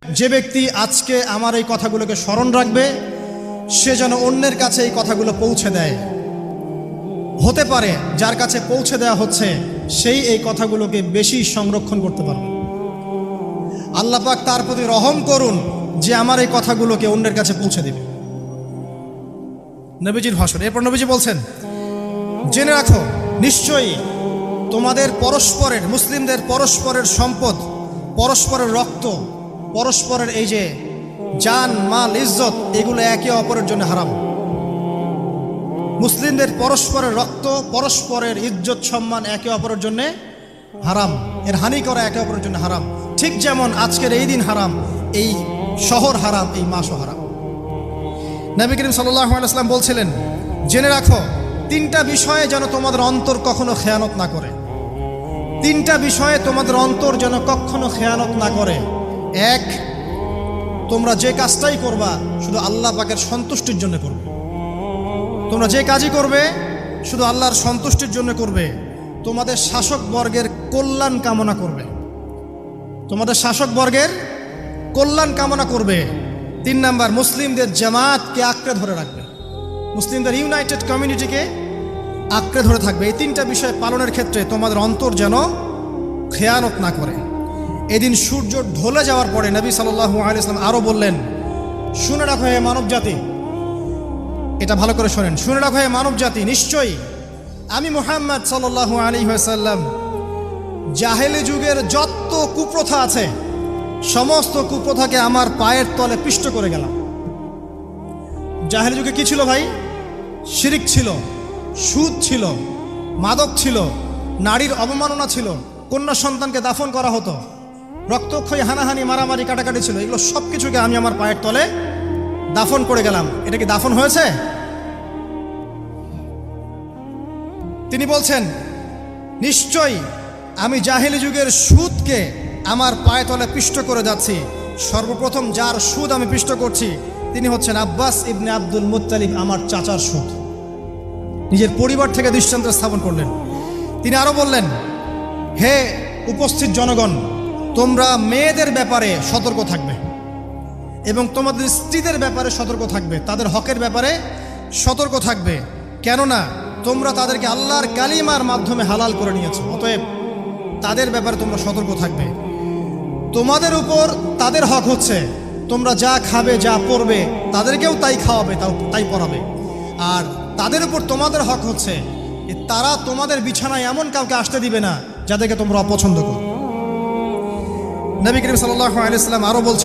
যে ব্যক্তি আজকে আমার এই কথাগুলোকে স্মরণ রাখবে সে যেন অন্যের কাছে এই কথাগুলো পৌঁছে দেয়। হতে পারে যার কাছে পৌঁছে দেওয়া হচ্ছে সেই এই কথাগুলোকে বেশি সংরক্ষণ করতে পারবে। আল্লাহ পাক তার প্রতি রহম করুন যে আমার এই কথাগুলোকে অন্যের কাছে পৌঁছে দেবে। নবীজির ভাষণ। এরপর নবীজি বলছেন, জেনে রাখো নিশ্চয়ই তোমাদের পরস্পরের, মুসলিমদের পরস্পরের সম্পদ, পরস্পরের রক্ত, পরস্পরের এই যে জান মাল ইজ্জত, এগুলো একে অপরের জন্য হারাম। মুসলিমদের পরস্পরের রক্ত, পরস্পরের ইজ্জত সম্মান একে অপরের জন্য হারাম। এর হানি করা একে অপরের জন্য হারাম। ঠিক যেমন আজকের এই দিন হারাম, এই শহর হারাম, এই মাসও হারাম। নবী করিম সাল্লাল্লাহু আলাইহি ওয়াসাল্লাম বলছিলেন, জেনে রাখো তিনটা বিষয়ে যেন তোমাদের অন্তর কখনো খেয়ানত না করে। তিনটা বিষয়ে তোমাদের অন্তর যেন কখনো খেয়ানত না করে। এক, তোমরা যে কাজটাই করবা শুধু আল্লাহ পাকের সন্তুষ্টির জন্য করবে। তোমরা যে কাজই করবে শুধু আল্লাহর সন্তুষ্টির জন্য করবে। তোমাদের শাসক বর্গের কল্যাণ কামনা করবে। তোমাদের শাসক বর্গের কল্যাণ কামনা করবে। 3 নাম্বার, মুসলিমদের জামাতকে আঁকড়ে ধরে রাখবে। মুসলিমদের ইউনাইটেড কমিউনিটিকে আঁকড়ে ধরে থাকবে। এই তিনটা বিষয় পালনের ক্ষেত্রে তোমাদের অন্তর যেন খেয়ানত না করে। এদিন সূর্য ঢলে যাওয়ার পরে নবী সাল্লাল্লাহু আলাইহি ওয়াসাল্লাম আরও বললেন, শুনে রাখো হে মানব জাতি, এটা ভালো করে শোনেন, শুনে রাখো হে মানব জাতি, নিশ্চয়ই আমি মুহাম্মদ সাল্লাল্লাহু আলাইহি ওয়াসাল্লাম জাহেলি যুগের যত কুপ্রথা আছে সমস্ত কুপ্রথাকে আমার পায়ের তলে পিষ্ট করে গেলাম। জাহেলি যুগে কি ছিল ভাই? শিরিক ছিল, সুদ ছিল, মাদক ছিল, নারীর অবমাননা ছিল, কন্যা সন্তানকে দাফন করা হতো, রক্তক্ষয়ী হানাহানি মারামারি কাটাকাটি ছিল। এগুলো সব কিছুকে আমি আমার পায়ের তলে দাফন করে গেলাম। এটা কি দাফন হয়েছে? তিনি বলছেন, নিশ্চয়ই আমি জাহেলি যুগের সুদকে আমার পায়ে তলে পিষ্ট করে যাচ্ছি। সর্বপ্রথম যার সুদ আমি পিষ্ট করছি তিনি হচ্ছেন আব্বাস ইবনে আব্দুল মুত্তালিব, আমার চাচার সুদ। নিজের পরিবার থেকে দৃষ্টান্ত স্থাপন করলেন। তিনি আরো বললেন, হে উপস্থিত জনগণ, তোমরা মেয়েদের ব্যাপারে সতর্ক থাকবে এবং তোমাদের স্ত্রীদের ব্যাপারে সতর্ক থাকবে, তাদের হকের ব্যাপারে সতর্ক থাকবে, কেননা তোমরা তাদেরকে আল্লাহর কালিমার মাধ্যমে হালাল করে নিয়েছো। অতএব তাদের ব্যাপারে তোমরা সতর্ক থাকবে। তোমাদের উপর তাদের হক হচ্ছে তোমরা যা খাবে, যা পরবে, তাদেরকেও তাই খাওয়াবে, তাই পরাবে। আর তাদের উপর তোমাদের হক হচ্ছে তারা তোমাদের বিছানায় এমন কাউকে আসতে দিবে না যাদেরকে তোমরা অপছন্দ করো। নবী করিম সাল্লাল্লাহু আলাইহি ওয়াসাল্লাম আরো বলছেন,